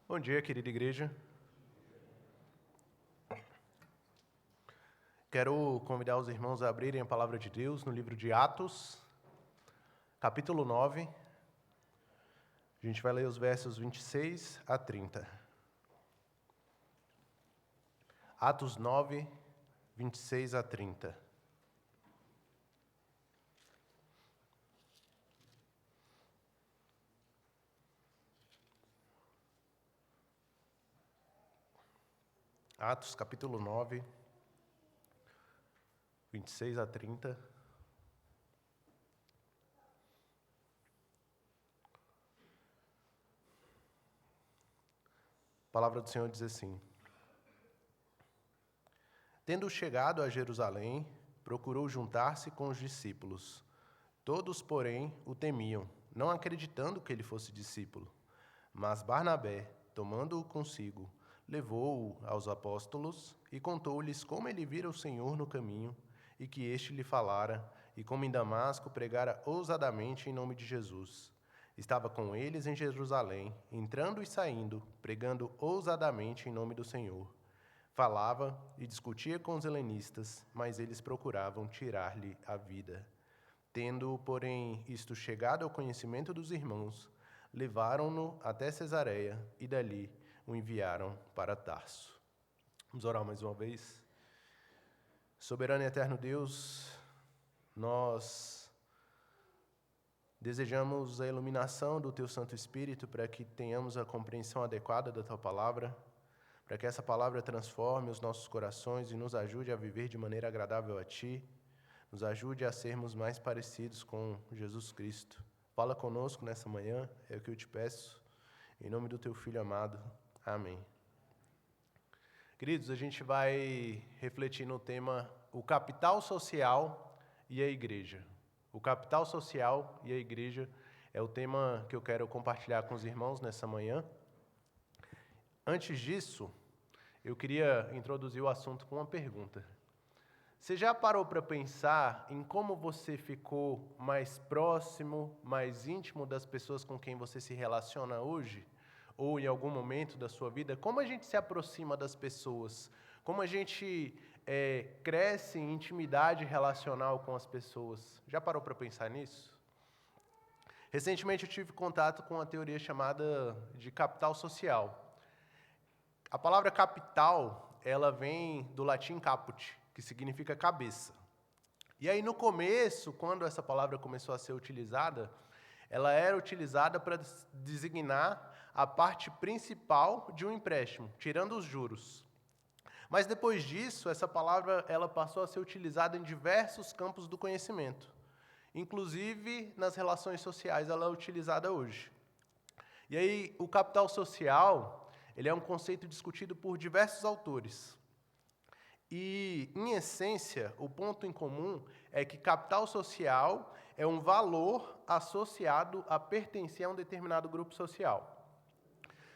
Bom dia, querida igreja. Quero convidar os irmãos a abrirem a palavra de Deus no livro de Atos, capítulo 9. A gente vai ler os versos 26 a 30. Atos 9, 26 a 30. Atos, capítulo 9, 26 a 30. A palavra do Senhor diz assim: Tendo chegado a Jerusalém, procurou juntar-se com os discípulos. Todos, porém, o temiam, não acreditando que ele fosse discípulo. Mas Barnabé, tomando-o consigo, levou-o aos apóstolos e contou-lhes como ele vira o Senhor no caminho e que este lhe falara, e como em Damasco pregara ousadamente em nome de Jesus. Estava com eles em Jerusalém, entrando e saindo, pregando ousadamente em nome do Senhor. Falava e discutia com os helenistas, mas eles procuravam tirar-lhe a vida. Tendo, porém, isto chegado ao conhecimento dos irmãos, levaram-no até Cesareia e dali o enviaram para Tarso. Vamos orar mais uma vez. Soberano e eterno Deus, nós desejamos a iluminação do Teu Santo Espírito para que tenhamos a compreensão adequada da Tua palavra, para que essa palavra transforme os nossos corações e nos ajude a viver de maneira agradável a Ti, nos ajude a sermos mais parecidos com Jesus Cristo. Fala conosco nessa manhã, é o que eu te peço, em nome do Teu Filho amado. Amém. Queridos, a gente vai refletir no tema o capital social e a igreja. O capital social e a igreja é o tema que eu quero compartilhar com os irmãos nessa manhã. Antes disso, eu queria introduzir o assunto com uma pergunta. Você já parou para pensar em como você ficou mais próximo, mais íntimo das pessoas com quem você se relaciona hoje? Ou em algum momento da sua vida? Como a gente se aproxima das pessoas? Como a gente cresce em intimidade relacional com as pessoas? Já parou para pensar nisso? Recentemente eu tive contato com uma teoria chamada de capital social. A palavra capital, ela vem do latim caput, que significa cabeça. E aí no começo, quando essa palavra começou a ser utilizada, ela era utilizada para designar a parte principal de um empréstimo, tirando os juros. Mas depois disso, essa palavra ela passou a ser utilizada em diversos campos do conhecimento. Inclusive nas relações sociais ela é utilizada hoje. E aí o capital social, ele é um conceito discutido por diversos autores. E, em essência, o ponto em comum é que capital social é um valor associado a pertencer a um determinado grupo social.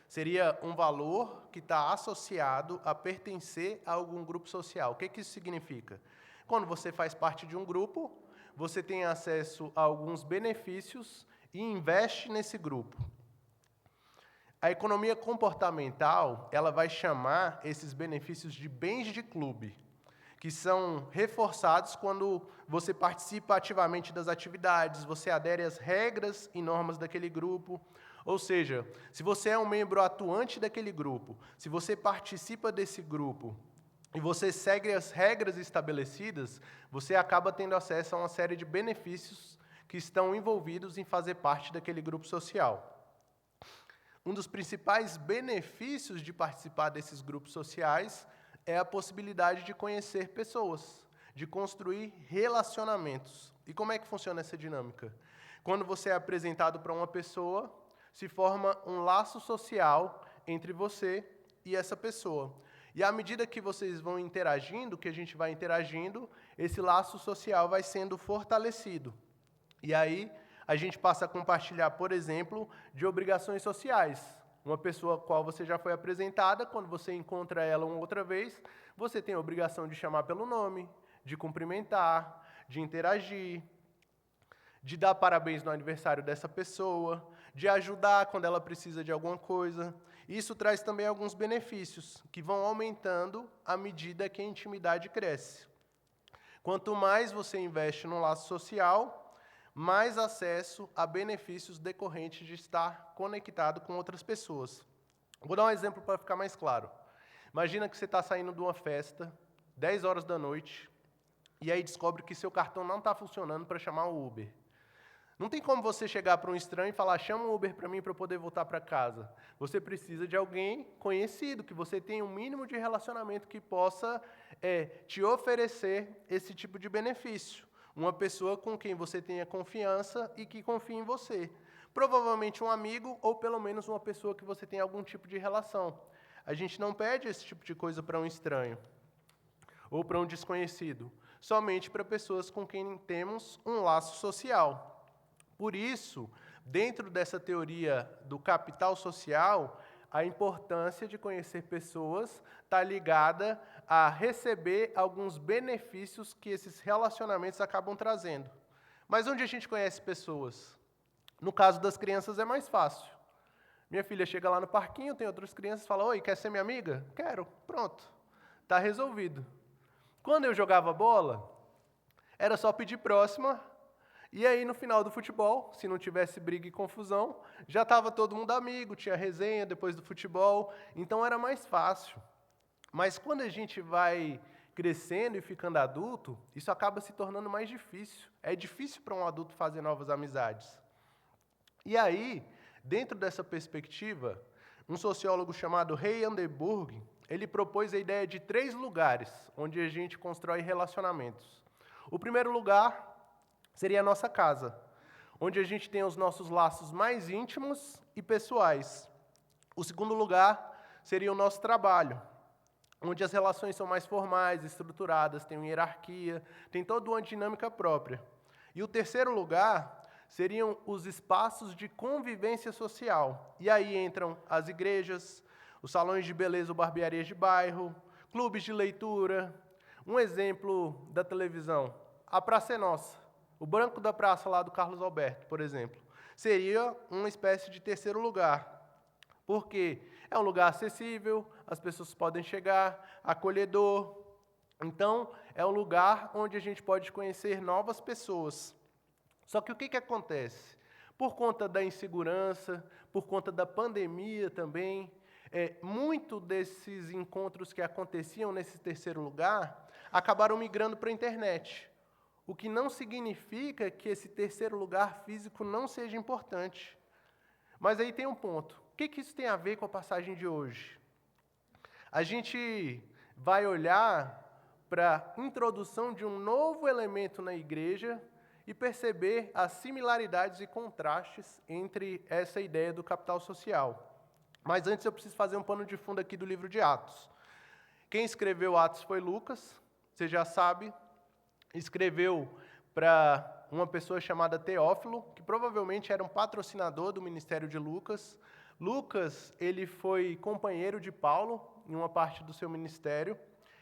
Seria um valor que está associado a pertencer a algum grupo social. O que isso significa? Quando você faz parte de um grupo, você tem acesso a alguns benefícios e investe nesse grupo. A economia comportamental, ela vai chamar esses benefícios de bens de clube, que são reforçados quando você participa ativamente das atividades, você adere às regras e normas daquele grupo. Ou seja, se você é um membro atuante daquele grupo, se você participa desse grupo e você segue as regras estabelecidas, você acaba tendo acesso a uma série de benefícios que estão envolvidos em fazer parte daquele grupo social. Um dos principais benefícios de participar desses grupos sociais é a possibilidade de conhecer pessoas, de construir relacionamentos. E como é que funciona essa dinâmica? Quando você é apresentado para uma pessoa, se forma um laço social entre você e essa pessoa. E à medida que vocês vão interagindo, que a gente vai interagindo, esse laço social vai sendo fortalecido. E aí a gente passa a compartilhar, por exemplo, de obrigações sociais. Uma pessoa a qual você já foi apresentada, quando você encontra ela uma outra vez, você tem a obrigação de chamar pelo nome, de cumprimentar, de interagir, de dar parabéns no aniversário dessa pessoa, de ajudar quando ela precisa de alguma coisa. Isso traz também alguns benefícios, que vão aumentando à medida que a intimidade cresce. Quanto mais você investe no laço social, mais acesso a benefícios decorrentes de estar conectado com outras pessoas. Vou dar um exemplo para ficar mais claro. Imagina que você está saindo de uma festa, 10 horas da noite, e aí descobre que seu cartão não está funcionando para chamar o Uber. Não tem como você chegar para um estranho e falar, chama um Uber para mim para eu poder voltar para casa. Você precisa de alguém conhecido, que você tenha um mínimo de relacionamento que possa te oferecer esse tipo de benefício. Uma pessoa com quem você tenha confiança e que confie em você. Provavelmente um amigo ou pelo menos uma pessoa que você tenha algum tipo de relação. A gente não pede esse tipo de coisa para um estranho ou para um desconhecido, somente para pessoas com quem temos um laço social. Por isso, dentro dessa teoria do capital social, a importância de conhecer pessoas está ligada a receber alguns benefícios que esses relacionamentos acabam trazendo. Mas onde a gente conhece pessoas? No caso das crianças é mais fácil. Minha filha chega lá no parquinho, tem outras crianças, fala, oi, quer ser minha amiga? Quero. Pronto. Está resolvido. Quando eu jogava bola, era só pedir próxima. E aí, no final do futebol, se não tivesse briga e confusão, já estava todo mundo amigo, tinha resenha depois do futebol, então era mais fácil. Mas quando a gente vai crescendo e ficando adulto, isso acaba se tornando mais difícil. É difícil para um adulto fazer novas amizades. E aí, dentro dessa perspectiva, um sociólogo chamado Ray Anderburg, ele propôs a ideia de 3 lugares onde a gente constrói relacionamentos. O primeiro lugar seria a nossa casa, onde a gente tem os nossos laços mais íntimos e pessoais. O segundo lugar seria o nosso trabalho, onde as relações são mais formais, estruturadas, tem uma hierarquia, tem toda uma dinâmica própria. E o terceiro lugar seriam os espaços de convivência social. E aí entram as igrejas, os salões de beleza ou barbearias de bairro, clubes de leitura. Um exemplo da televisão, a Praça é Nossa. O Banco da Praça, lá do Carlos Alberto, por exemplo, seria uma espécie de terceiro lugar, porque é um lugar acessível, as pessoas podem chegar, acolhedor. Então, é um lugar onde a gente pode conhecer novas pessoas. Só que o que acontece? Por conta da insegurança, por conta da pandemia também, muito desses encontros que aconteciam nesse terceiro lugar acabaram migrando para a internet. O que não significa que esse terceiro lugar físico não seja importante. Mas aí tem um ponto. O que isso tem a ver com a passagem de hoje? A gente vai olhar para a introdução de um novo elemento na igreja e perceber as similaridades e contrastes entre essa ideia do capital social. Mas antes eu preciso fazer um pano de fundo aqui do livro de Atos. Quem escreveu Atos foi Lucas, você já sabe. Escreveu para uma pessoa chamada Teófilo, que provavelmente era um patrocinador do ministério de Lucas. Lucas, ele foi companheiro de Paulo em uma parte do seu ministério.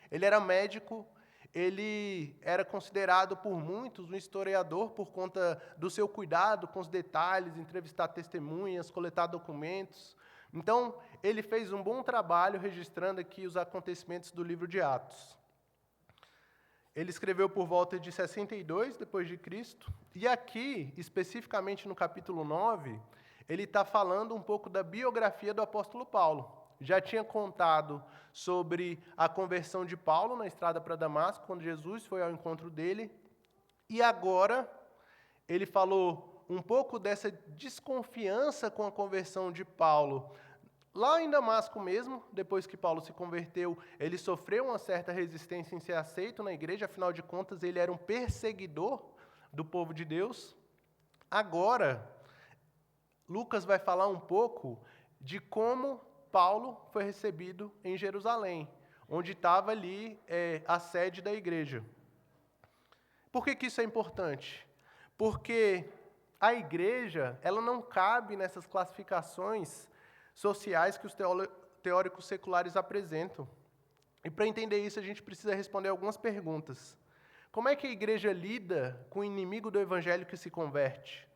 Ele era médico, ele era considerado por muitos um historiador por conta do seu cuidado com os detalhes, entrevistar testemunhas, coletar documentos. Então, ele fez um bom trabalho registrando aqui os acontecimentos do livro de Atos. Ele escreveu por volta de 62 depois de Cristo, e aqui, especificamente no capítulo 9, ele está falando um pouco da biografia do apóstolo Paulo. Já tinha contado sobre a conversão de Paulo na estrada para Damasco, quando Jesus foi ao encontro dele, e agora ele falou um pouco dessa desconfiança com a conversão de Paulo. Lá em Damasco mesmo, depois que Paulo se converteu, ele sofreu uma certa resistência em ser aceito na igreja, afinal de contas, ele era um perseguidor do povo de Deus. Agora, Lucas vai falar um pouco de como Paulo foi recebido em Jerusalém, onde estava ali a sede da igreja. Por que isso é importante? Porque a igreja, ela não cabe nessas classificações sociais que os teóricos seculares apresentam. E para entender isso, a gente precisa responder algumas perguntas. Como é que a igreja lida com o inimigo do evangelho que se converte?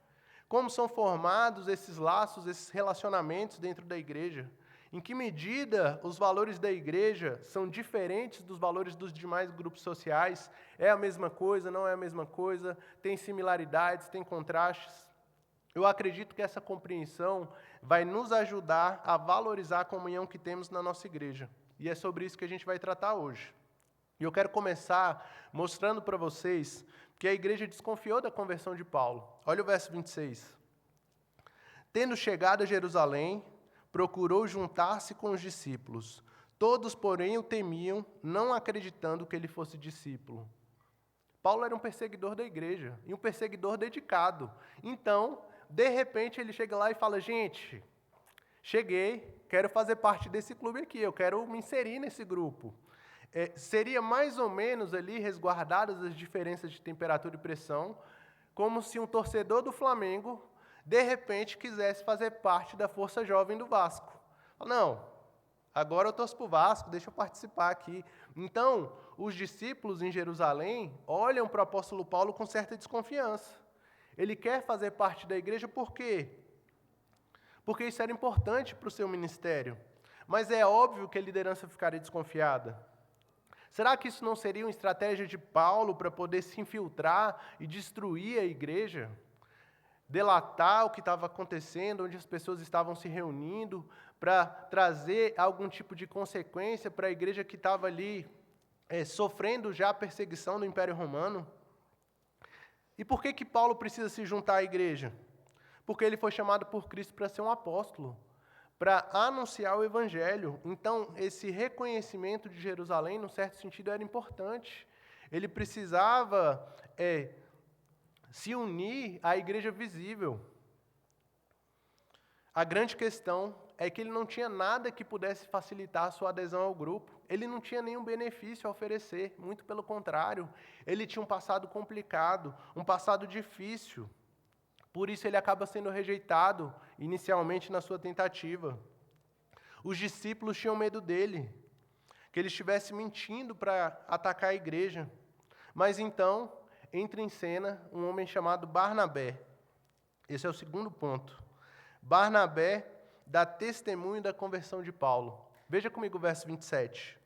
Como são formados esses laços, esses relacionamentos dentro da igreja? Em que medida os valores da igreja são diferentes dos valores dos demais grupos sociais? É a mesma coisa, não é a mesma coisa? Tem similaridades, tem contrastes? Eu acredito que essa compreensão vai nos ajudar a valorizar a comunhão que temos na nossa igreja. E é sobre isso que a gente vai tratar hoje. E eu quero começar mostrando para vocês que a igreja desconfiou da conversão de Paulo. Olha o verso 26. Tendo chegado a Jerusalém, procurou juntar-se com os discípulos. Todos, porém, o temiam, não acreditando que ele fosse discípulo. Paulo era um perseguidor da igreja, e um perseguidor dedicado. Então, de repente, ele chega lá e fala, gente, cheguei, quero fazer parte desse clube aqui, eu quero me inserir nesse grupo. Seria mais ou menos ali, resguardadas as diferenças de temperatura e pressão, como se um torcedor do Flamengo, de repente, quisesse fazer parte da Força Jovem do Vasco. Não, agora eu torço para o Vasco, deixa eu participar aqui. Então, os discípulos em Jerusalém olham para o apóstolo Paulo com certa desconfiança. Ele quer fazer parte da igreja por quê? Porque isso era importante para o seu ministério. Mas é óbvio que a liderança ficaria desconfiada. Será que isso não seria uma estratégia de Paulo para poder se infiltrar e destruir a igreja? Delatar o que estava acontecendo, onde as pessoas estavam se reunindo, para trazer algum tipo de consequência para a igreja que estava ali sofrendo já a perseguição do Império Romano? E por que Paulo precisa se juntar à igreja? Porque ele foi chamado por Cristo para ser um apóstolo, para anunciar o Evangelho. Então, esse reconhecimento de Jerusalém, num certo sentido, era importante. Ele precisava se unir à igreja visível. A grande questão é que ele não tinha nada que pudesse facilitar a sua adesão ao grupo. Ele não tinha nenhum benefício a oferecer, muito pelo contrário. Ele tinha um passado complicado, um passado difícil. Por isso ele acaba sendo rejeitado inicialmente na sua tentativa. Os discípulos tinham medo dele, que ele estivesse mentindo para atacar a igreja. Mas então entra em cena um homem chamado Barnabé. Esse é o segundo ponto. Barnabé dá testemunho da conversão de Paulo. Veja comigo o verso 27.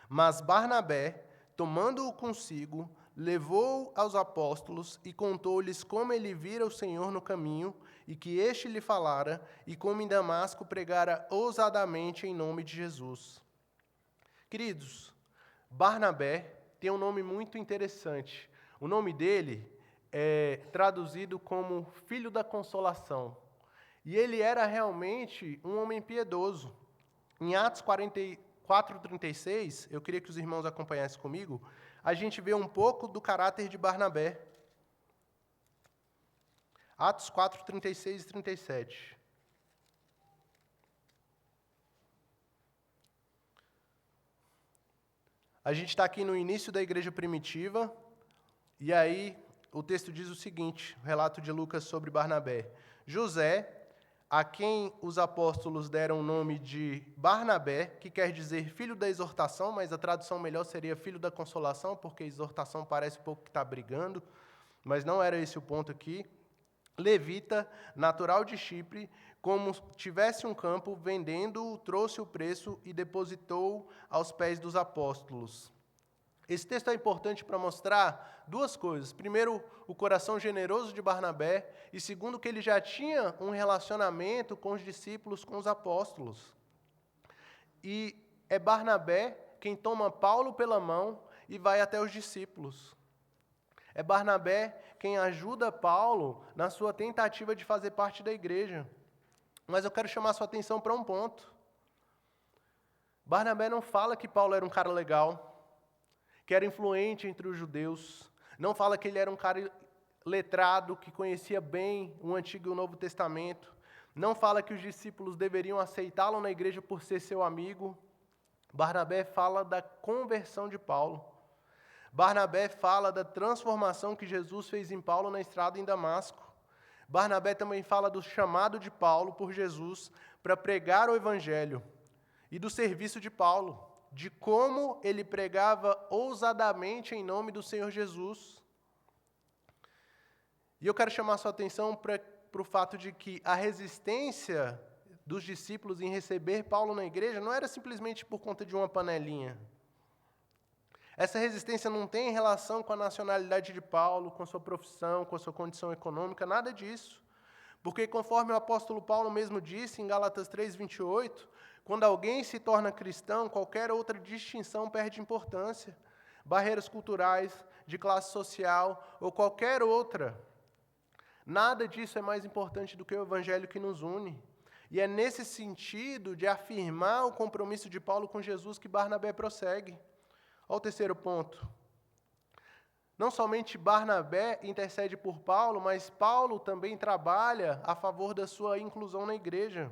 Mas Barnabé, tomando-o consigo, levou-o aos apóstolos e contou-lhes como ele vira o Senhor no caminho e que este lhe falara e como em Damasco pregara ousadamente em nome de Jesus. Queridos, Barnabé tem um nome muito interessante. O nome dele é traduzido como Filho da Consolação. E ele era realmente um homem piedoso. Em Atos 44:36, eu queria que os irmãos acompanhassem comigo, a gente vê um pouco do caráter de Barnabé. Atos 4:36 e 37. A gente está aqui no início da igreja primitiva, e aí o texto diz o seguinte, o relato de Lucas sobre Barnabé. José, a quem os apóstolos deram o nome de Barnabé, que quer dizer filho da exortação, mas a tradução melhor seria filho da consolação, porque exortação parece um pouco que está brigando, mas não era esse o ponto aqui. Levita, natural de Chipre, como tivesse um campo, vendendo-o, trouxe o preço e depositou aos pés dos apóstolos. Esse texto é importante para mostrar duas coisas. Primeiro, o coração generoso de Barnabé, e segundo, que ele já tinha um relacionamento com os discípulos, com os apóstolos. E é Barnabé quem toma Paulo pela mão e vai até os discípulos. É Barnabé quem ajuda Paulo na sua tentativa de fazer parte da igreja. Mas eu quero chamar a sua atenção para um ponto. Barnabé não fala que Paulo era um cara legal, que era influente entre os judeus. Não fala que ele era um cara letrado, que conhecia bem o Antigo e o Novo Testamento. Não fala que os discípulos deveriam aceitá-lo na igreja por ser seu amigo. Barnabé fala da conversão de Paulo. Barnabé fala da transformação que Jesus fez em Paulo na estrada em Damasco. Barnabé também fala do chamado de Paulo por Jesus para pregar o Evangelho e do serviço de Paulo, de como ele pregava ousadamente em nome do Senhor Jesus. E eu quero chamar a sua atenção para o fato de que a resistência dos discípulos em receber Paulo na igreja não era simplesmente por conta de uma panelinha. Essa resistência não tem relação com a nacionalidade de Paulo, com a sua profissão, com a sua condição econômica, nada disso. Porque, conforme o apóstolo Paulo mesmo disse em Gálatas 3:28, quando alguém se torna cristão, qualquer outra distinção perde importância. Barreiras culturais, de classe social ou qualquer outra. Nada disso é mais importante do que o evangelho que nos une. E é nesse sentido de afirmar o compromisso de Paulo com Jesus que Barnabé prossegue. Olha o terceiro ponto. Não somente Barnabé intercede por Paulo, mas Paulo também trabalha a favor da sua inclusão na igreja.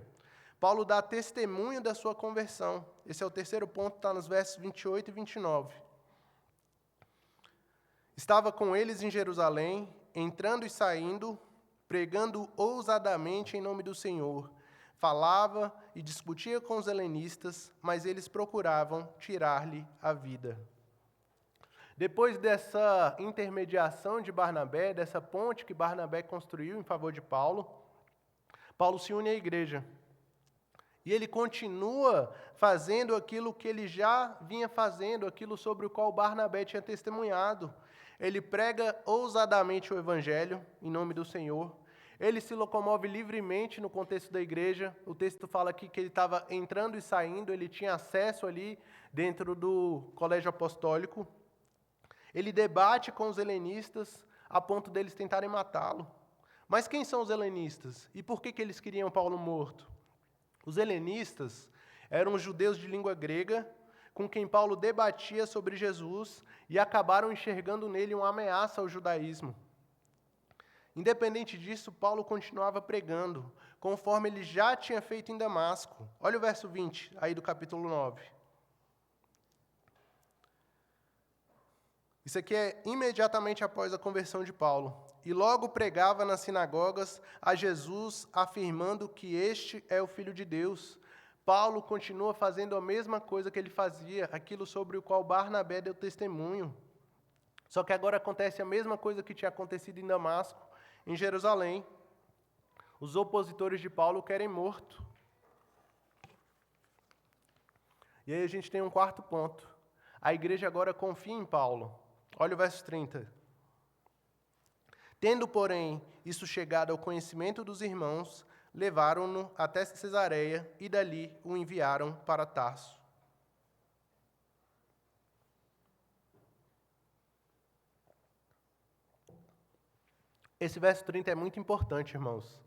Paulo dá testemunho da sua conversão. Esse é o terceiro ponto, está nos versos 28 e 29. Estava com eles em Jerusalém, entrando e saindo, pregando ousadamente em nome do Senhor. Falava e discutia com os helenistas, mas eles procuravam tirar-lhe a vida. Depois dessa intermediação de Barnabé, dessa ponte que Barnabé construiu em favor de Paulo, Paulo se une à igreja. E ele continua fazendo aquilo que ele já vinha fazendo, aquilo sobre o qual Barnabé tinha testemunhado. Ele prega ousadamente o evangelho, em nome do Senhor. Ele se locomove livremente no contexto da igreja. O texto fala aqui que ele estava entrando e saindo, ele tinha acesso ali dentro do colégio apostólico. Ele debate com os helenistas a ponto deles tentarem matá-lo. Mas quem são os helenistas? E por que eles queriam Paulo morto? Os helenistas eram judeus de língua grega com quem Paulo debatia sobre Jesus e acabaram enxergando nele uma ameaça ao judaísmo. Independente disso, Paulo continuava pregando, conforme ele já tinha feito em Damasco. Olha o verso 20, aí do capítulo 9. Isso aqui é imediatamente após a conversão de Paulo. E logo pregava nas sinagogas a Jesus, afirmando que este é o Filho de Deus. Paulo continua fazendo a mesma coisa que ele fazia, aquilo sobre o qual Barnabé deu testemunho. Só que agora acontece a mesma coisa que tinha acontecido em Damasco, em Jerusalém. Os opositores de Paulo querem morto. E aí a gente tem um quarto ponto. A igreja agora confia em Paulo. Olha o verso 30. Tendo, porém, isso chegado ao conhecimento dos irmãos, levaram-no até Cesareia e dali o enviaram para Tarso. Esse verso 30 é muito importante, irmãos,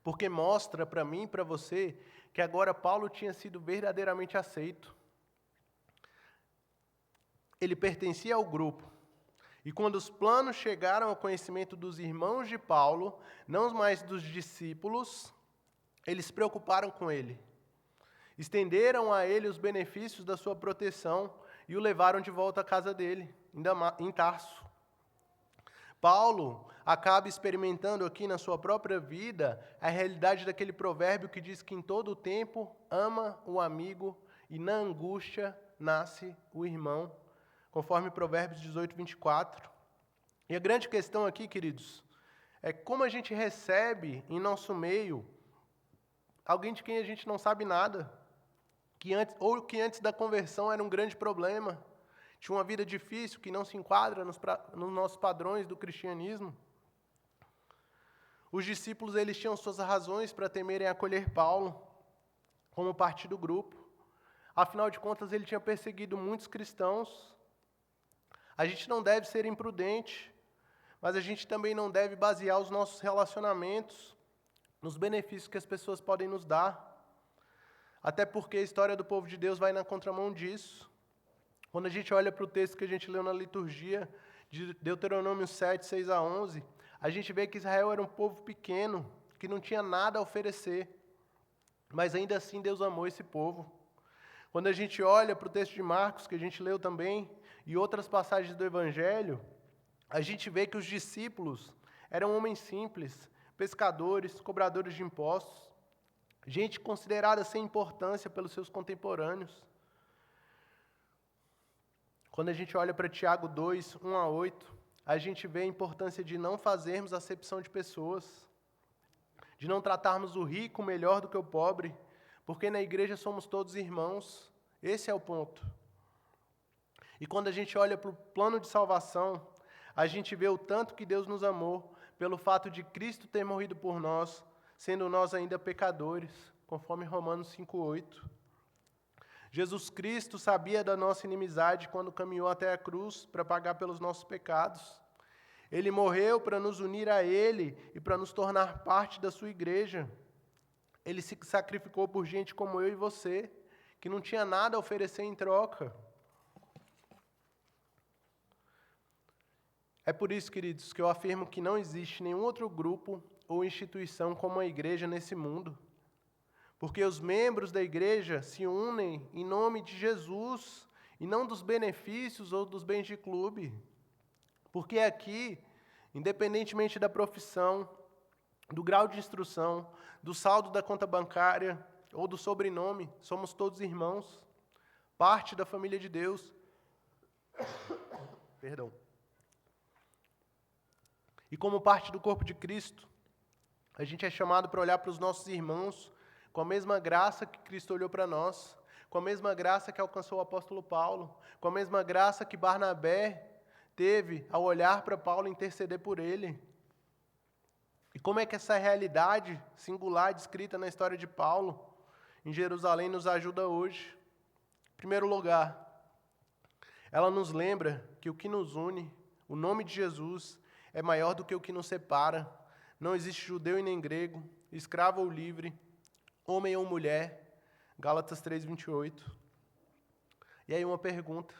porque mostra para mim e para você que agora Paulo tinha sido verdadeiramente aceito. Ele pertencia ao grupo. E quando os planos chegaram ao conhecimento dos irmãos de Paulo, não mais dos discípulos, eles se preocuparam com ele. Estenderam a ele os benefícios da sua proteção e o levaram de volta à casa dele, em Tarso. Paulo acaba experimentando aqui na sua própria vida a realidade daquele provérbio que diz que em todo o tempo ama o amigo e na angústia nasce o irmão, conforme Provérbios 18, 24. E a grande questão aqui, queridos, é como a gente recebe em nosso meio alguém de quem a gente não sabe nada, que antes da conversão era um grande problema, tinha uma vida difícil, que não se enquadra nos nossos padrões do cristianismo. Os discípulos, eles tinham suas razões para temerem acolher Paulo como parte do grupo. Afinal de contas, ele tinha perseguido muitos cristãos. A gente não deve ser imprudente, mas a gente também não deve basear os nossos relacionamentos nos benefícios que as pessoas podem nos dar. Até porque a história do povo de Deus vai na contramão disso. Quando a gente olha para o texto que a gente leu na liturgia, de Deuteronômio 7, 6 a 11, a gente vê que Israel era um povo pequeno, que não tinha nada a oferecer. Mas ainda assim Deus amou esse povo. Quando a gente olha para o texto de Marcos, que a gente leu também, e outras passagens do Evangelho, a gente vê que os discípulos eram homens simples, pescadores, cobradores de impostos, gente considerada sem importância pelos seus contemporâneos. Quando a gente olha para Tiago 2, 1 a 8, a gente vê a importância de não fazermos acepção de pessoas, de não tratarmos o rico melhor do que o pobre, porque na igreja somos todos irmãos. Esse é o ponto. E quando a gente olha para o plano de salvação, a gente vê o tanto que Deus nos amou, pelo fato de Cristo ter morrido por nós, sendo nós ainda pecadores, conforme Romanos 5:8. Jesus Cristo sabia da nossa inimizade quando caminhou até a cruz para pagar pelos nossos pecados. Ele morreu para nos unir a Ele e para nos tornar parte da sua igreja. Ele se sacrificou por gente como eu e você, que não tinha nada a oferecer em troca. É por isso, queridos, que eu afirmo que não existe nenhum outro grupo ou instituição como a igreja nesse mundo. Porque os membros da igreja se unem em nome de Jesus e não dos benefícios ou dos bens de clube. Porque aqui, independentemente da profissão, do grau de instrução, do saldo da conta bancária ou do sobrenome, somos todos irmãos, parte da família de Deus. Perdão. E como parte do corpo de Cristo, a gente é chamado para olhar para os nossos irmãos com a mesma graça que Cristo olhou para nós, com a mesma graça que alcançou o apóstolo Paulo, com a mesma graça que Barnabé teve ao olhar para Paulo e interceder por ele. E como é que essa realidade singular descrita na história de Paulo em Jerusalém nos ajuda hoje? Em primeiro lugar, ela nos lembra que o que nos une, o nome de Jesus, é maior do que o que nos separa. Não existe judeu e nem grego, escravo ou livre, homem ou mulher. Gálatas 3:28. E aí uma pergunta.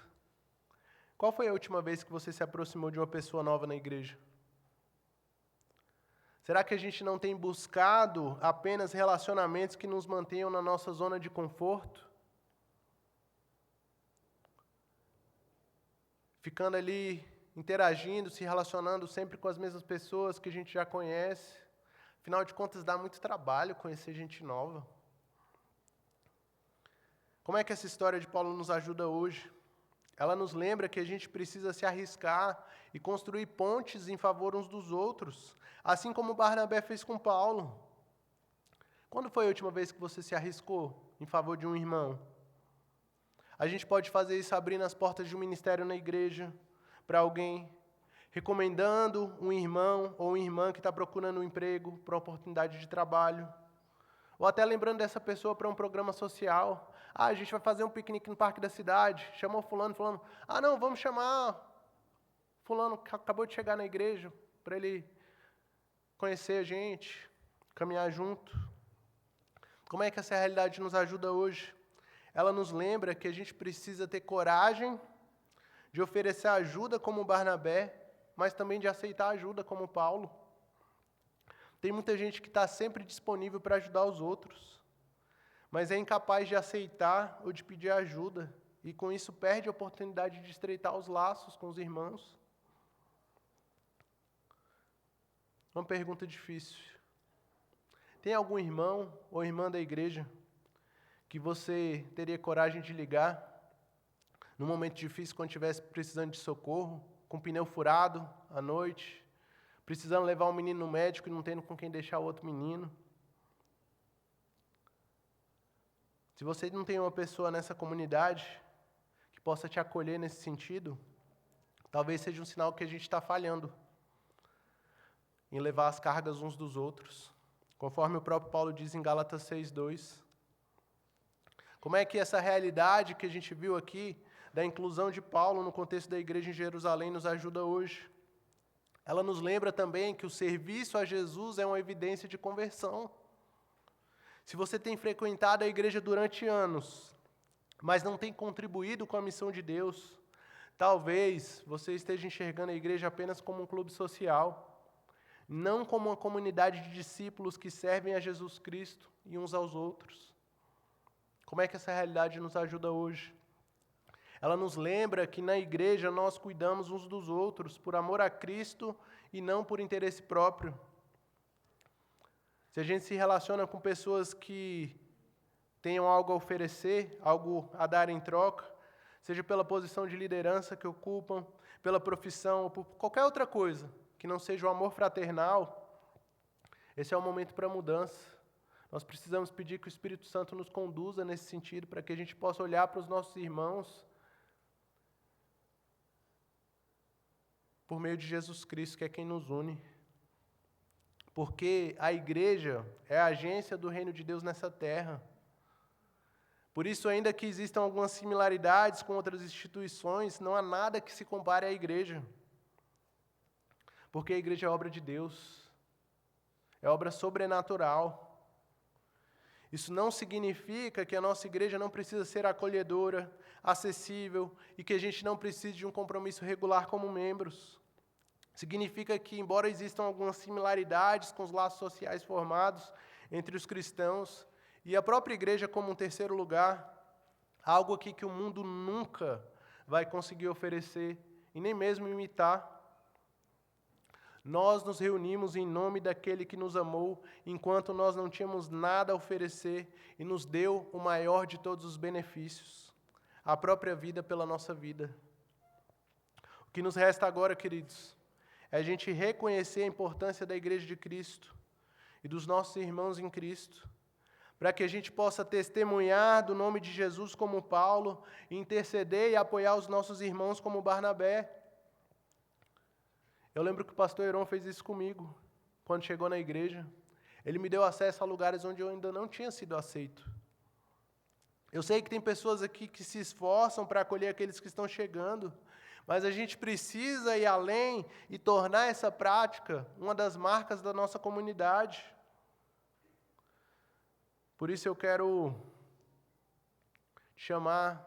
Qual foi a última vez que você se aproximou de uma pessoa nova na igreja? Será que a gente não tem buscado apenas relacionamentos que nos mantenham na nossa zona de conforto? Ficando ali, interagindo, se relacionando sempre com as mesmas pessoas que a gente já conhece. Afinal de contas, dá muito trabalho conhecer gente nova. Como é que essa história de Paulo nos ajuda hoje? Ela nos lembra que a gente precisa se arriscar e construir pontes em favor uns dos outros, assim como Barnabé fez com Paulo. Quando foi a última vez que você se arriscou em favor de um irmão? A gente pode fazer isso abrindo as portas de um ministério na igreja para alguém, recomendando um irmão ou uma irmã que está procurando um emprego para uma oportunidade de trabalho, ou até lembrando dessa pessoa para um programa social. A gente vai fazer um piquenique no parque da cidade, chamou fulano, não, vamos chamar fulano que acabou de chegar na igreja, para ele conhecer a gente, caminhar junto. Como é que essa realidade nos ajuda hoje? Ela nos lembra que a gente precisa ter coragem de oferecer ajuda como Barnabé, mas também de aceitar ajuda como Paulo. Tem muita gente que está sempre disponível para ajudar os outros, mas é incapaz de aceitar ou de pedir ajuda, e com isso perde a oportunidade de estreitar os laços com os irmãos. Uma pergunta difícil. Tem algum irmão ou irmã da igreja que você teria coragem de ligar num momento difícil, quando estivesse precisando de socorro, com o pneu furado à noite, precisando levar um menino no médico e não tendo com quem deixar o outro menino? Se você não tem uma pessoa nessa comunidade que possa te acolher nesse sentido, talvez seja um sinal que a gente está falhando em levar as cargas uns dos outros, conforme o próprio Paulo diz em Gálatas 6:2. Como é que essa realidade que a gente viu aqui, da inclusão de Paulo no contexto da igreja em Jerusalém, nos ajuda hoje? Ela nos lembra também que o serviço a Jesus é uma evidência de conversão. Se você tem frequentado a igreja durante anos, mas não tem contribuído com a missão de Deus, talvez você esteja enxergando a igreja apenas como um clube social, não como uma comunidade de discípulos que servem a Jesus Cristo e uns aos outros. Como é que essa realidade nos ajuda hoje? Ela nos lembra que na igreja nós cuidamos uns dos outros por amor a Cristo e não por interesse próprio. Se a gente se relaciona com pessoas que tenham algo a oferecer, algo a dar em troca, seja pela posição de liderança que ocupam, pela profissão, ou por qualquer outra coisa, que não seja o amor fraternal, esse é o momento para a mudança. Nós precisamos pedir que o Espírito Santo nos conduza nesse sentido, para que a gente possa olhar para os nossos irmãos por meio de Jesus Cristo, que é quem nos une. Porque a igreja é a agência do reino de Deus nessa terra. Por isso, ainda que existam algumas similaridades com outras instituições, não há nada que se compare à igreja. Porque a igreja é obra de Deus, é obra sobrenatural. Isso não significa que a nossa igreja não precisa ser acolhedora, acessível e que a gente não precise de um compromisso regular como membros. Significa que, embora existam algumas similaridades com os laços sociais formados entre os cristãos e a própria igreja como um terceiro lugar, algo aqui que o mundo nunca vai conseguir oferecer e nem mesmo imitar, nós nos reunimos em nome daquele que nos amou enquanto nós não tínhamos nada a oferecer e nos deu o maior de todos os benefícios, a própria vida pela nossa vida. O que nos resta agora, queridos, é a gente reconhecer a importância da Igreja de Cristo e dos nossos irmãos em Cristo, para que a gente possa testemunhar do nome de Jesus como Paulo, e interceder e apoiar os nossos irmãos como Barnabé. Eu lembro que o pastor Heron fez isso comigo, quando chegou na igreja. Ele me deu acesso a lugares onde eu ainda não tinha sido aceito. Eu sei que tem pessoas aqui que se esforçam para acolher aqueles que estão chegando, mas a gente precisa ir além e tornar essa prática uma das marcas da nossa comunidade. Por isso eu quero te chamar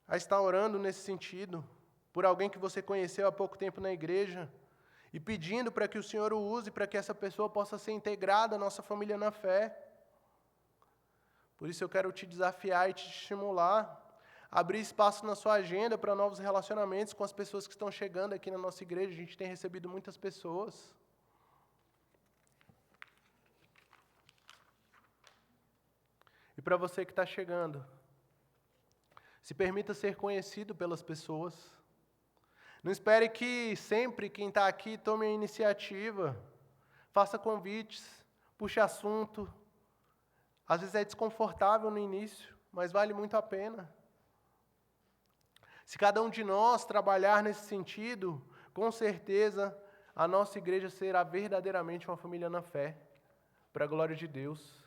a estar orando nesse sentido, por alguém que você conheceu há pouco tempo na igreja, e pedindo para que o Senhor o use para que essa pessoa possa ser integrada à nossa família na fé. Por isso eu quero te desafiar e te estimular, abrir espaço na sua agenda para novos relacionamentos com as pessoas que estão chegando aqui na nossa igreja. A gente tem recebido muitas pessoas. E para você que está chegando, se permita ser conhecido pelas pessoas. Não espere que sempre quem está aqui tome a iniciativa, faça convites, puxe assunto. Às vezes é desconfortável no início, mas vale muito a pena. Se cada um de nós trabalhar nesse sentido, com certeza a nossa igreja será verdadeiramente uma família na fé, para a glória de Deus.